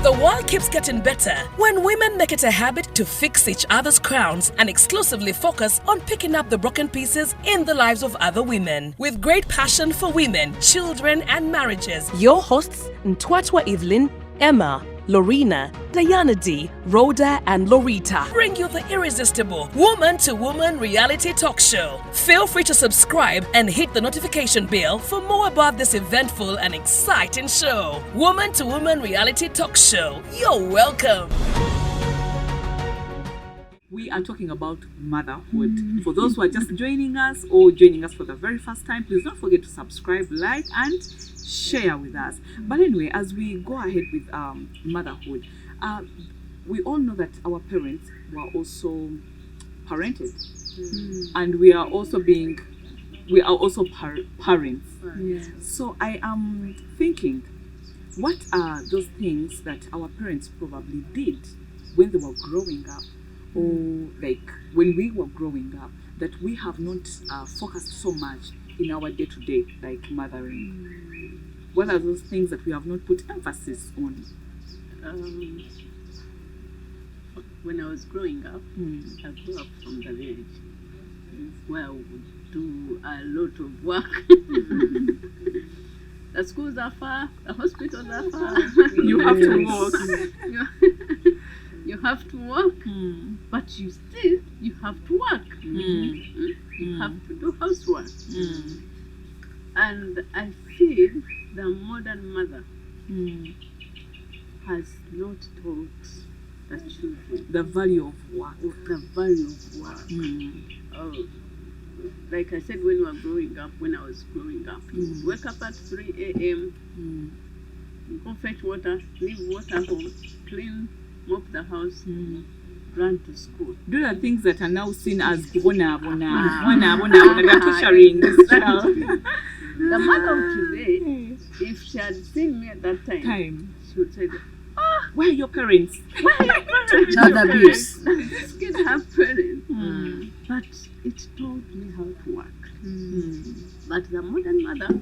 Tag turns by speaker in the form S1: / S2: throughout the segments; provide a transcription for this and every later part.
S1: The world keeps getting better when women make it a habit to fix each other's crowns and exclusively focus on picking up the broken pieces in the lives of other women. With great passion for women, children, and marriages, your hosts Ntwatwa Evelyn, Emma, Lorena, Diana D, Rhoda, and Lorita bring you the irresistible Woman to Woman reality talk show. Feel free to subscribe and hit the notification bell for more about this eventful and exciting show. Woman to Woman reality talk show. You're welcome.
S2: We are talking about motherhood. For those who are just joining us or joining us for the very first time, please don't forget to subscribe, like, and share with us. But anyway, as we go ahead with motherhood, we all know that our parents were also parented, and we are also parents.
S3: Yes.
S2: So I am thinking, what are those things that our parents probably did when they were growing up, or like when we were growing up, that we have not focused so much in our day-to-day, like mothering? What are those things that we have not put emphasis on?
S3: When I was growing up, I grew up from the village, where we would do a lot of work. The schools are far, the hospitals are far.
S2: You have to walk.
S3: You have to work, but you have to work. You have to do housework. And I feel the modern mother has not taught the children
S2: The value of work.
S3: the value of work. Like I said, when I was growing up, you wake up at 3 a.m., go fetch water, leave water home, clean, mop the house, run to school.
S2: Do the things that are now seen as bona. We are torturing this child.
S3: The mother of today, if she had seen me at that time, she would say,
S2: where are your parents?
S3: child abuse. This kid have parents. But it taught me how to work. But the modern mother,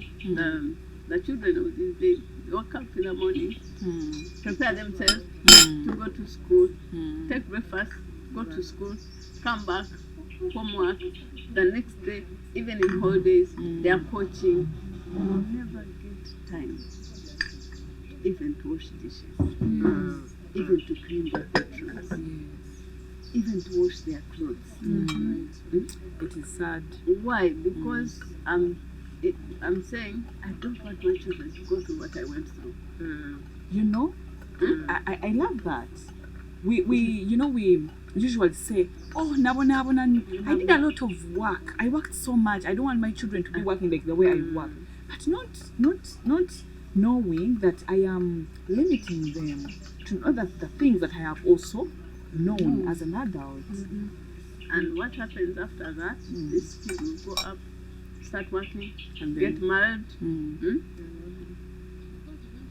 S3: the children of these days, wake up in the morning, prepare themselves to go to school, take breakfast, go to school, come back, homework. The next day, even in holidays, they are coaching. Never get time even to wash dishes, even to clean their bedrooms, even to wash their clothes.
S2: It is sad.
S3: Why? Because I'm saying I don't want my children to go through what I went through.
S2: You know, I love that. We usually say, oh, nabona, I did a lot of work. I worked so much. I don't want my children to be working like the way I work. But not knowing that I am limiting them to know that the things that I have also known as an adult.
S3: And what happens after that? This kid will go up, start working, and get married.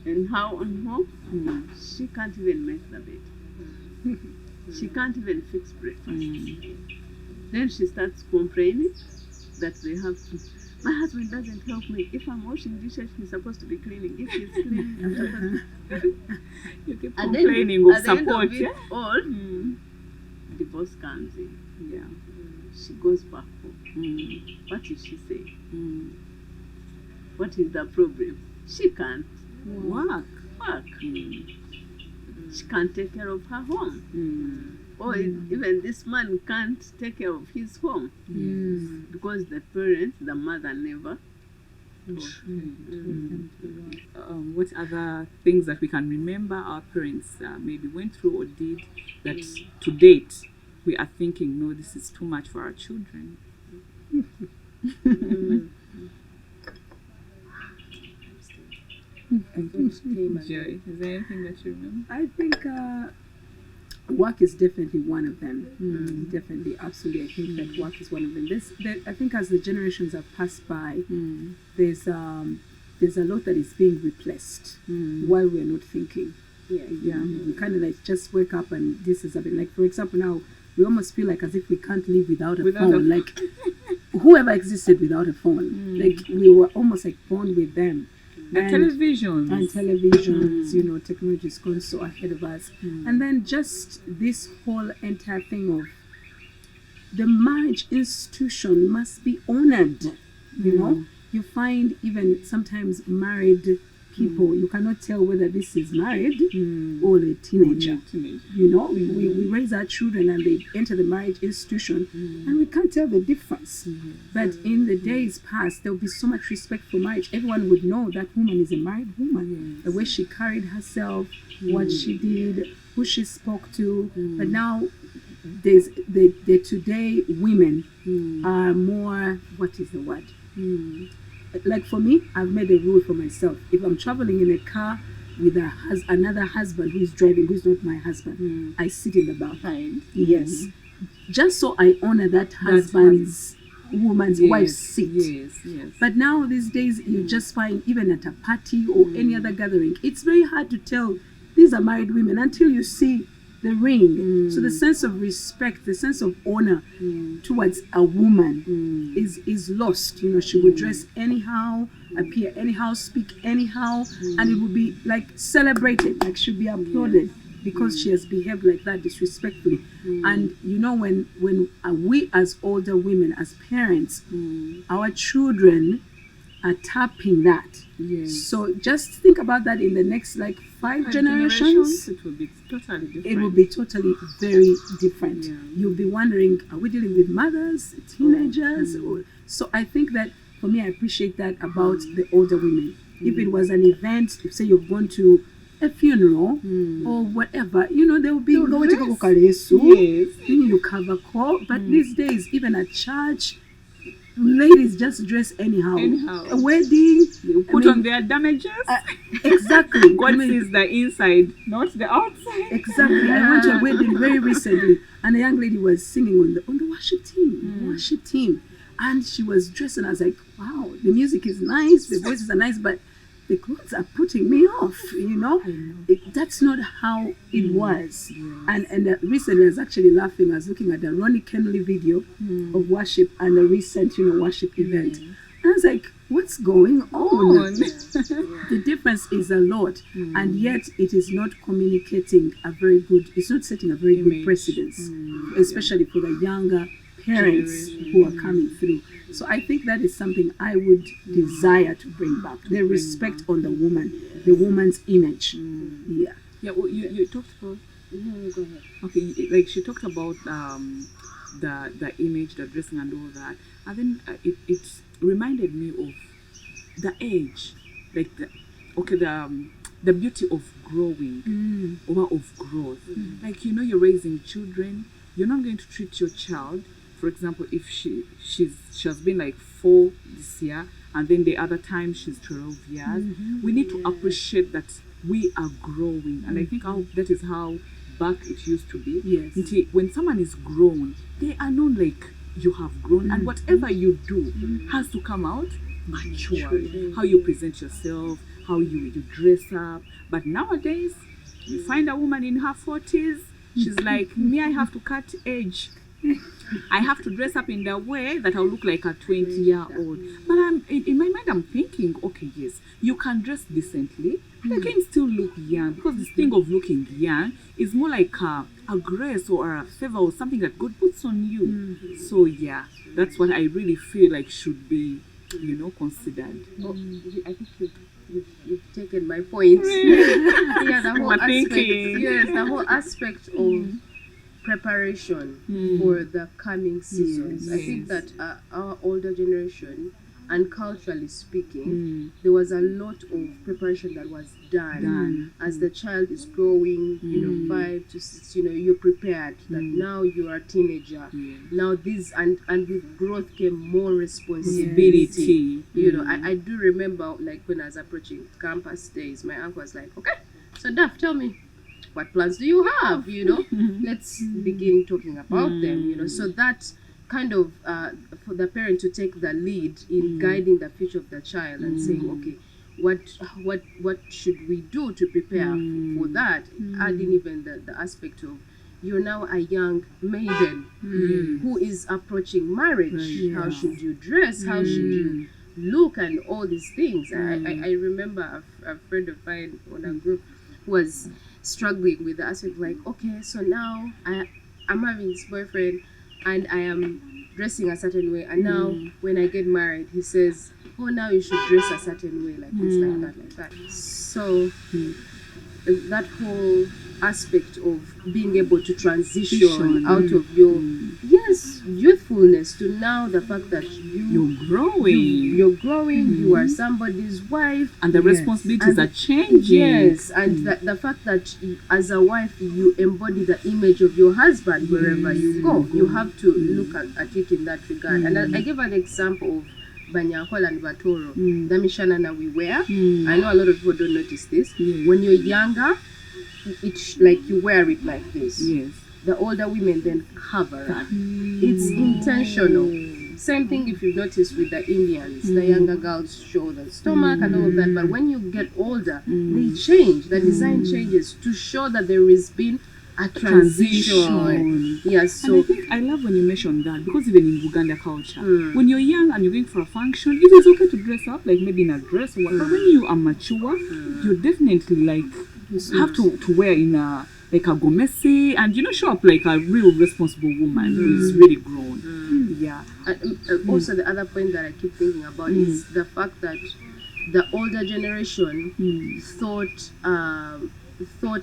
S3: And how on home? She can't even make the bed. She can't even fix breakfast. Then she starts complaining that they have to. My husband doesn't help me. If I'm washing dishes, he's supposed to be cleaning. If he's cleaning, I'm supposed to.
S2: You keep complaining of
S3: at the end
S2: support.
S3: of it all, divorce comes in. She goes back home. What did she say? What is the problem? She can't
S2: Work.
S3: She can't take care of her home. Or even this man can't take care of his home. Because the mother never.
S2: What other things that we can remember our parents maybe went through or did that to date we are thinking, no, this is too much for our children? Joy, is there anything that you remember?
S4: I think work is definitely one of them. Definitely, absolutely. I think that work is one of them. I think as the generations have passed by, there's a lot that is being replaced while we're not thinking. We kind of like just wake up and this is a bit like, for example, now we almost feel like as if we can't live without a phone. Like whoever existed without a phone, like we were almost like born with them.
S2: The televisions.
S4: And televisions, you know, technology has gone so ahead of us. And then just this whole entire thing of the marriage institution must be honored. You know, you find even sometimes married people, you cannot tell whether this is married or a teenager. You know, we raise our children and they enter the marriage institution and we can't tell the difference. But in the days past, there would be so much respect for marriage. Everyone would know that woman is a married woman. The way she carried herself, what she did, who she spoke to. But now, there's the today women are more, what is the word? Like for me, I've made a rule for myself. If I'm traveling in a car with another husband who is driving, who is not my husband, I sit in the back. Yes. Just so I honor that husband's, woman's wife's seat.
S2: Yes.
S4: But now these days, you just find, even at a party or any other gathering, it's very hard to tell these are married women until you see the ring. So the sense of respect, the sense of honor towards a woman is lost. You know, she would dress anyhow, appear anyhow, speak anyhow, and it would be like celebrated, like she'd be applauded because she has behaved like that disrespectfully. And you know, when we as older women, as parents, our children are tapping that. So just think about that in the next like 5 generations.
S2: It will be totally different.
S4: It will be totally very different. You'll be wondering, are we dealing with mothers, teenagers? So I think that for me, I appreciate that about the older women. If it was an event, say you've gone to a funeral or whatever, you know, there will be you cover call. But these days, even at church, ladies just dress anyhow. A wedding,
S2: you put on their damages.
S4: Exactly.
S2: God sees the inside, not the outside.
S4: Exactly. I went to a wedding very recently, and a young lady was singing on the worship team, and she was dressed, and I was like, wow, the music is nice, the voices are nice, but the clothes are putting me off. You know, that's not how it was. And recently I was actually laughing. I was looking at the Ronnie Kenley video of worship and a recent, you know, worship event. And I was like, what's going on? The difference is a lot, and yet it is not communicating a very good, it's not setting a very good precedence, especially for the younger parents who are coming through. So I think that is something I would desire to bring back, the respect on the woman, the woman's image. Yeah,
S2: well, you talked about,
S3: Go ahead.
S2: Okay, like she talked about the image, the dressing and all that, and then it reminded me of the age, like the beauty of growing or of growth. Like, you know, you're raising children, you're not going to treat your child, for example, if she has been like 4 this year and then the other time she's 12 years, we need to appreciate that we are growing. And I think that is how back it used to be. Until when someone is grown, they are known like you have grown, and whatever you do has to come out mature. How you present yourself, how you dress up. But nowadays, you find a woman in her 40s, she's like, me, I have to cut edge. I have to dress up in the way that I'll look like a 20-year-old. But in my mind, I'm thinking, okay, yes, you can dress decently, but you can still look young, because this thing of looking young is more like a grace or a favor or something that God puts on you. So yeah, that's what I really feel like should be, you know, considered.
S3: I think you've taken my point. The whole aspect. Yes, the whole aspect of preparation for the coming seasons. I think that our older generation, and culturally speaking, there was a lot of preparation that was done. As the child is growing, 5 to 6, you're prepared that now you are a teenager. Now this, and with growth came more responsibility. I do remember, like, when I was approaching campus days, my uncle was like, okay, so Duff, tell me, what plans do you have? Let's begin talking about them. So that kind of for the parent to take the lead in guiding the future of the child and saying, okay, what should we do to prepare for that? Adding even the aspect of, you're now a young maiden who is approaching marriage. How should you dress? How should you
S5: look and all these things. I remember a friend of mine on a group who was struggling with the aspect like, okay, so now I'm having this boyfriend and I am dressing a certain way, and now when I get married, he says, oh, now you should dress a certain way, like this, like that. So that whole aspect of being able to transition out of your youthfulness to now the fact that you're growing, you are somebody's wife,
S2: and the responsibilities are changing.
S5: Yes, and the fact that as a wife you embody the image of your husband wherever you go. You have to look at it in that regard. And I give an example of Banyankol and Batoro, the mishanana we wear. I know a lot of people don't notice this. When you're younger, it's like you wear it like this. Yes. The older women then cover it. It's intentional. Same thing if you notice with the Indians. The younger girls show the stomach and all of that. But when you get older, they change. The design changes to show that there has been a transition. Yes, so
S2: and I think I love when you mention that, because even in Uganda culture, when you're young and you're going for a function, it is okay to dress up, like maybe in a dress or whatever. But when you are mature, you definitely like have to wear in a like a gomesi, and show up like a real responsible woman who is really grown. Yeah.
S5: Also, the other point that I keep thinking about is the fact that the older generation thought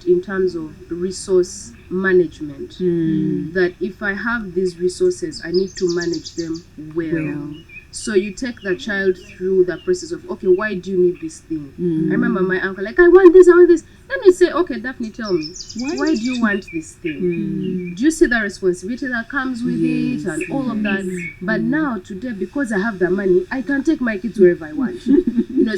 S5: in terms of resource management, that if I have these resources, I need to manage them well. So you take the child through the process of, okay, why do you need this thing? I remember my uncle, like, I want this. Then we say, okay, Daphne, tell me, why do you want this thing? Do you see the responsibility that comes with it and all of that? But now, today, because I have the money, I can take my kids wherever I want.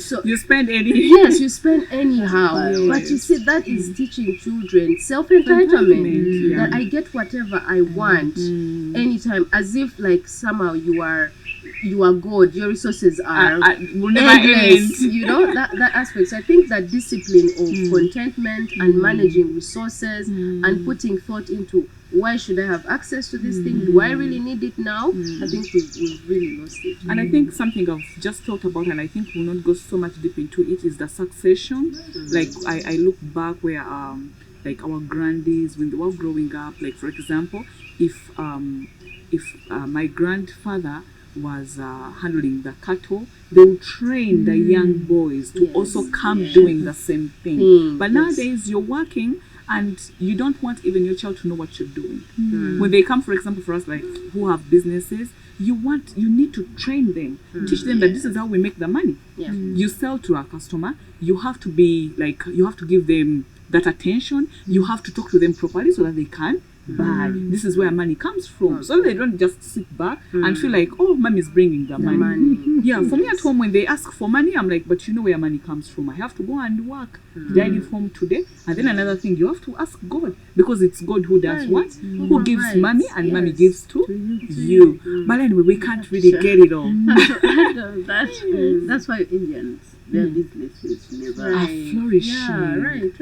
S5: So
S2: you spend any.
S5: Yes, you spend anyhow. But you see, that is teaching children self-entitlement. That I get whatever I want anytime, as if like somehow you are God, your resources are
S2: will never end.
S5: That aspect. So I think that discipline of contentment and managing resources and putting thought into, why should I have access to this thing? Do I really need it now? I think we've really lost it.
S2: And I think something I've just thought about, and I think we'll not go so much deep into it, is the succession. Like I look back where like our grandies, when they were growing up, like for example, if my grandfather was handling the cattle, they would train the young boys to also come doing the same thing. But nowadays you're working and you don't want even your child to know what you're doing. When they come, for example, for us like who have businesses, you need to train them, teach them that this is how we make the money. You sell to a customer, you have to be like, you have to give them that attention, you have to talk to them properly so that they can buy. This is where money comes from. So they don't just sit back and feel like, oh, mommy's bringing the money. For me at home, when they ask for money, I'm like, but you know where money comes from. I have to go and work. Did I leave home today? And then another thing, you have to ask God, because it's God who does what? Who gives money, and money gives to you. But anyway, we can't really get it all.
S3: That's why Indians, their business is never
S2: flourishing.
S3: Yeah, right.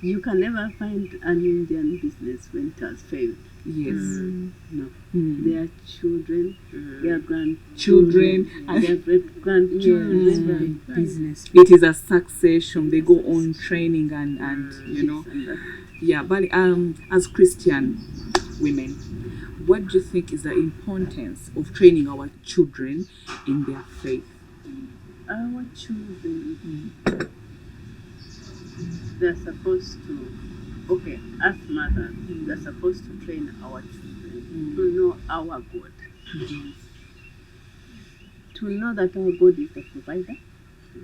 S3: You can never find an Indian business when it has failed.
S2: Yes.
S3: No. Their children, their
S2: grandchildren,
S3: their great-grandchildren.
S2: Business. It is a succession. They go on training and Yeah, but as Christian women, what do you think is the importance of training our children in their faith?
S3: Our children, they're supposed to, as mothers, they're supposed to train our children to know our God. To know that our God is the provider,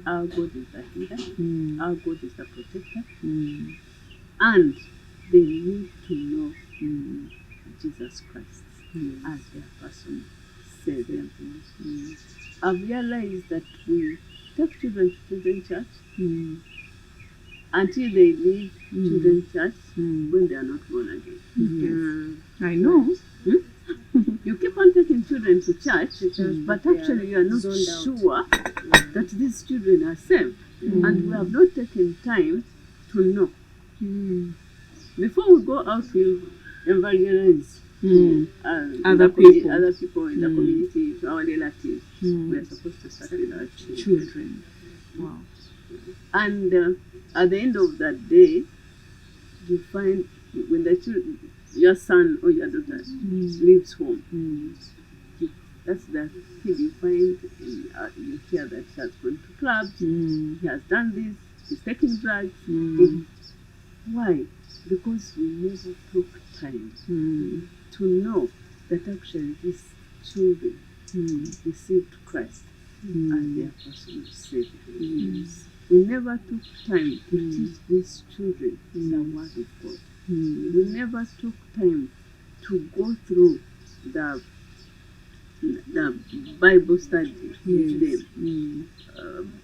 S3: our God is the healer, our God is the protector, and they need to know Jesus Christ as their personal Savior. I've realized that we take children to children's church until they leave children's church when they are not born again.
S2: I know.
S3: You keep on taking children to church, but actually you are not sure that these children are saved. And we have not taken time to know. Before we go out, we evangelize.
S2: Other people.
S3: other people in the community, to our relatives. We are supposed to start with our
S2: Children. Wow.
S3: And at the end of that day, you find when your son or your daughter leaves home, that's the thing you find. You hear that he has gone to clubs, he has done this, he's taking drugs. Why? Because we never took time to know that actually these children received Christ as their personal Savior. We never took time to teach these children the Word of God. We never took time to go through the Bible study with them,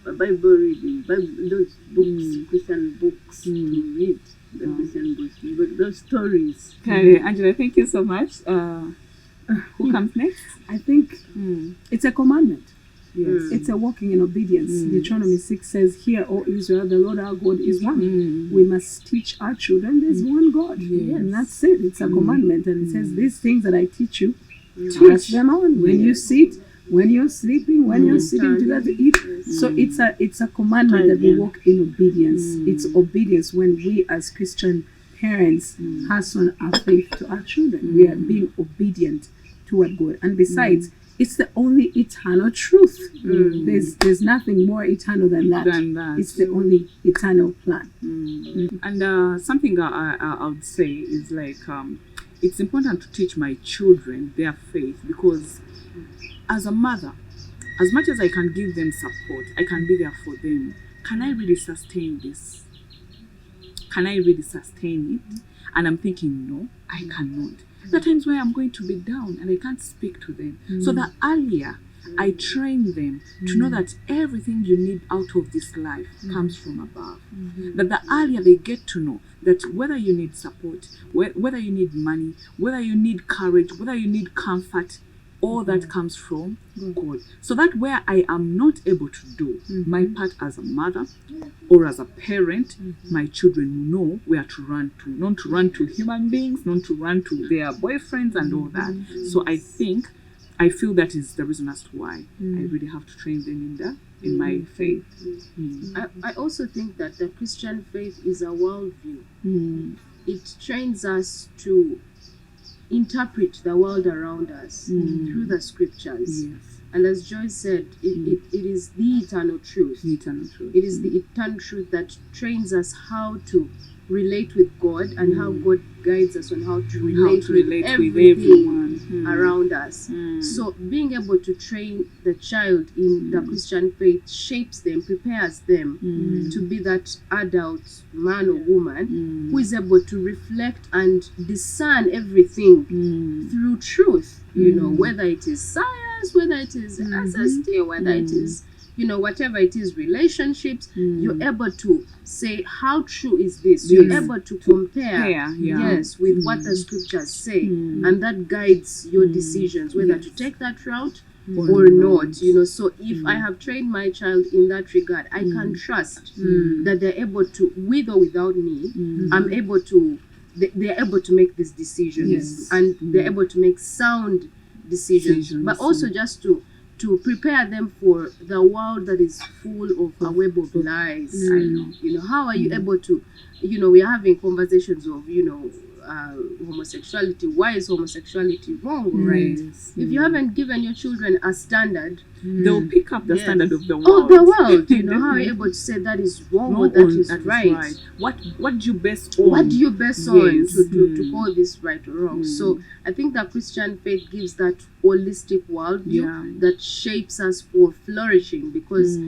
S3: Bible reading, those books, Christian books to read, the Christian books, but those stories.
S2: Okay, Angela, thank you so much. Who comes next?
S4: I think it's a commandment.
S2: Yes.
S4: It's a walking in obedience. Deuteronomy 6 says, "Hear, O Israel, the Lord our God is one." We must teach our children there's one God.
S2: Yes.
S4: And that's it. It's a commandment. And it says, "These things that I teach you, pass them on. When you sit, when you're sleeping, when you're sitting together to eat." So it's a commandment that we walk in obedience. It's obedience when we as Christian parents pass on our faith to our children. We are being obedient toward God. And besides, it's the only eternal truth. There's nothing more eternal than that. It's the only eternal plan.
S2: And something I would say is like, it's important to teach my children their faith, because as a mother, as much as I can give them support, I can be there for them. Can I really sustain this? Can I really sustain it? And I'm thinking, no, I cannot. There are times where I'm going to be down and I can't speak to them. So the earlier I train them to know that everything you need out of this life comes from above. That the earlier they get to know that whether you need support, whether you need money, whether you need courage, whether you need comfort, all that comes from God. So that where I am not able to do my part as a mother or as a parent, my children know where to run to. Not to run to human beings, not to run to their boyfriends and all that. So I feel that is the reason as to why I really have to train them in my faith.
S5: I also think that the Christian faith is a worldview. It trains us to interpret the world around us through the scriptures.
S2: Yes.
S5: And as Joyce said, it is the eternal truth. It is the eternal truth that trains us how to relate with God and how God guides us on how to relate with everything around us. So being able to train the child in the Christian faith shapes them, prepares them to be that adult man or woman who is able to reflect and discern everything through truth, whether it is science, whether it is SST, whether it is whatever it is, relationships, you're able to say, how true is this? You're able to compare, with what the scriptures say, and that guides your decisions, whether to take that route or not. So if I have trained my child in that regard, I can trust that they're able to, with or without me, I'm able to, they're able to make these decisions, and they're able to make sound decisions. But also just to prepare them for the world that is full of a web of lies. How are you able to, we are having conversations of, homosexuality. Why is homosexuality wrong, right? If you haven't given your children a standard,
S2: they'll pick up the standard of the world.
S5: Oh, the world. How are you able to say that is wrong or that is right?
S2: What do you base on?
S5: What do you base on to call this right or wrong? So I think that Christian faith gives that holistic worldview that shapes us for flourishing, because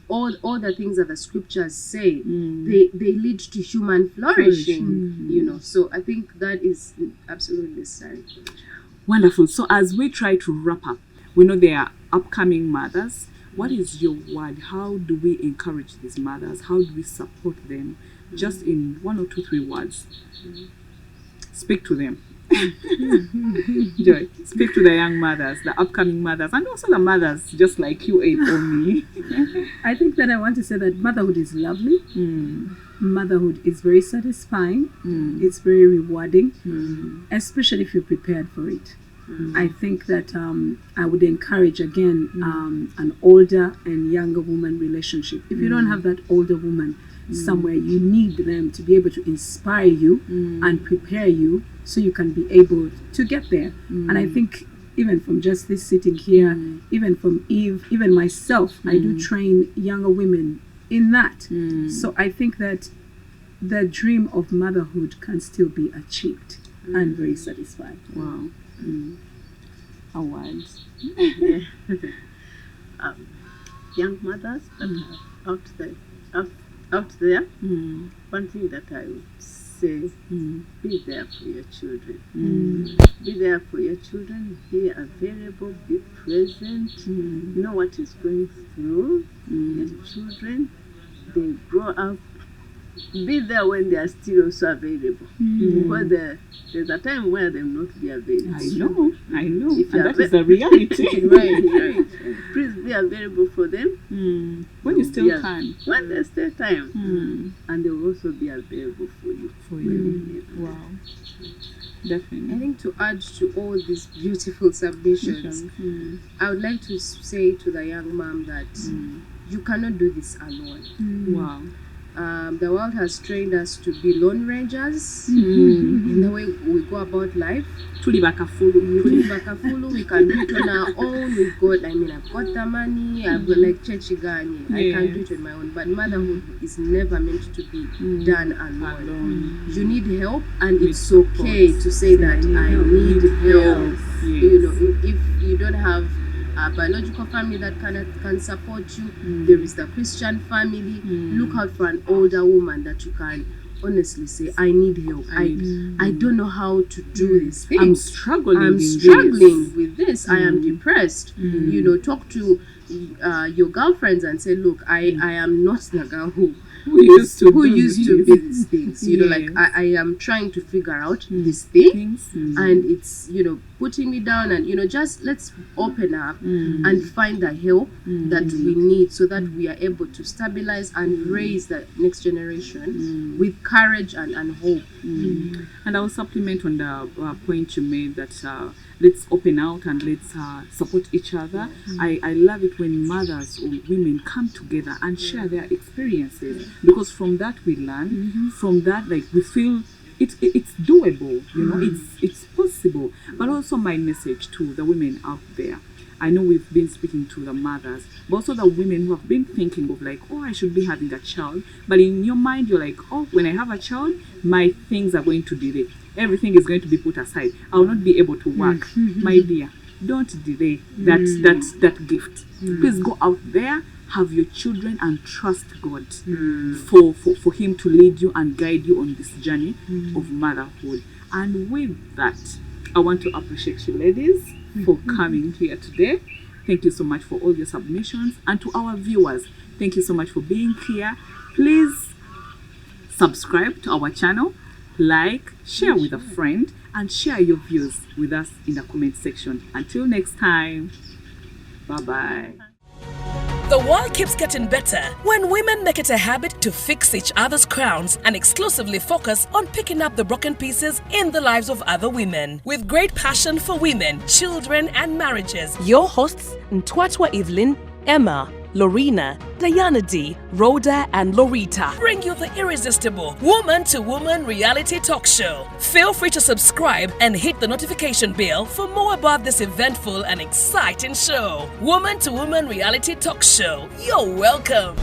S5: all the things that the scriptures say, they lead to human flourishing. So I think that is absolutely necessary.
S2: Wonderful. So as we try to wrap up, we know there are upcoming mothers. What is your word? How do we encourage these mothers? How do we support them? Just in 1 or 2, 3 words. Speak to them. Joy, speak to the young mothers, the upcoming mothers, and also the mothers just like you or me.
S4: I think that I want to say that motherhood is lovely. motherhood is very satisfying. It's very rewarding, especially if you're prepared for it. I think that I would encourage again an older and younger woman relationship. If you don't have that older woman somewhere, you need them to be able to inspire you and prepare you so you can be able to get there. And I think even from just this sitting here, even from Eve, even myself, I do train younger women in that. So I think that the dream of motherhood can still be achieved and very satisfying.
S2: Wow. Awards.
S3: Young mothers that are out there, one thing that I would say, be there for your children. Be there for your children, be available, be present, know what is going through your children. They grow up, be there when they are still also available. Because there's a time where they will not be available.
S2: I know.
S3: If
S2: And
S3: you are
S2: that is the reality.
S3: right. Please be available for them.
S2: When you still
S3: Yeah.
S2: can.
S3: When there's still time. And they will also be available for you.
S2: Wow.
S5: I
S2: Definitely.
S5: think to add to all these beautiful submissions, I would like to say to the young mom that you cannot do this alone.
S2: Wow.
S5: The world has trained us to be lone rangers in the way we go about life.
S2: Tuli bakafulu.
S5: We can do it on our own. I've got the money, I've got like Chechigani. I can do it on my own. But motherhood is never meant to be done alone. You need help, and it's okay to say that I need help. You know, if you don't have a biological family that can support you, there is the Christian family. Look out for an older woman that you can honestly say, I need help. I don't know how to do this thing.
S2: I'm struggling
S5: With this. I am depressed. You know, talk to your girlfriends and say, look, I am not the girl who used to be these things. You know, like I am trying to figure out these things, and it's, you know, putting me down, and, you know, just let's open up and find the help that we need so that we are able to stabilize and raise the next generation with courage and hope.
S2: And I will supplement on the point you made that let's open out and let's support each other. I love it when mothers or women come together and share their experiences, because from that we learn. From that, like, we feel it's doable. You know, it's possible. But also my message to the women out there. I know we've been speaking to the mothers, but also the women who have been thinking of like, oh, I should be having a child. But in your mind, you're like, oh, when I have a child, my things are going to delay. Everything is going to be put aside. I will not be able to work. My dear, don't delay that gift. Please go out there, have your children, and trust God for Him to lead you and guide you on this journey of motherhood. And with that, I want to appreciate you ladies for coming here today. Thank you so much for all your submissions. And to our viewers, thank you so much for being here. Please subscribe to our channel, like, share with a friend, and share your views with us in the comment section. Until next time, bye-bye.
S1: The world keeps getting better when women make it a habit to fix each other's crowns and exclusively focus on picking up the broken pieces in the lives of other women. With great passion for women, children, and marriages, your hosts Ntwatwa Evelyn, Emma, Lorena, Diana D, Rhoda, and Lorita bring you the irresistible Woman to Woman reality talk show. Feel free to subscribe and hit the notification bell for more about this eventful and exciting show. Woman to Woman reality talk show. You're welcome.